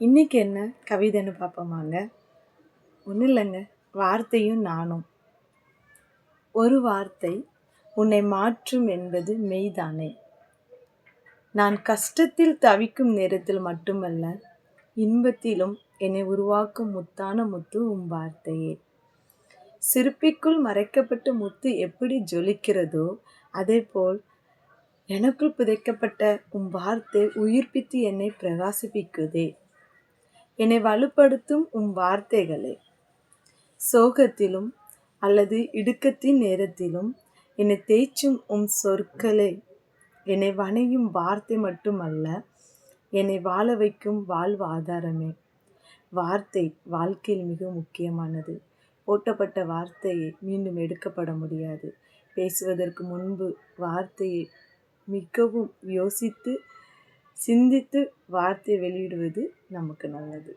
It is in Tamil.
இன்னைக்கு என்ன கவிதைன்னு பார்ப்போமாங்க? ஒன்றும் இல்லைங்க, வார்த்தையும் நானும். ஒரு வார்த்தை உன்னை மாற்றும் என்பது மெய்தானே. நான் கஷ்டத்தில் தவிக்கும் நேரத்தில் மட்டுமல்ல, இன்பத்திலும் என்னை உருவாக்கும் முத்தான முத்து உன் வார்த்தையே. சிற்பிக்குள் மறைக்கப்பட்ட முத்து எப்படி ஜொலிக்கிறதோ அதேபோல் எனக்குள் புதைக்கப்பட்ட உன் வார்த்தை உயிர்ப்பித்து என்னை பிரகாசிப்பிக்குதே. என்னை வலுப்படுத்தும் உன் வார்த்தைகளே, சோகத்திலும் அல்லது இடுக்கத்தின் நேரத்திலும் என்னை தேய்ச்சும் உன் சொற்களே, என்னை வணையும் வார்த்தை மட்டுமல்ல, என்னை வாழ வைக்கும் வாழ்வு ஆதாரமே. வார்த்தை வாழ்க்கையில் மிக முக்கியமானது. போட்டப்பட்ட வார்த்தையை மீண்டும் எடுக்கப்பட முடியாது. பேசுவதற்கு முன்பு வார்த்தையை மிகவும் யோசித்து சிந்தித்து வார்த்தை வெளியிடுவது நமக்கு நல்லது.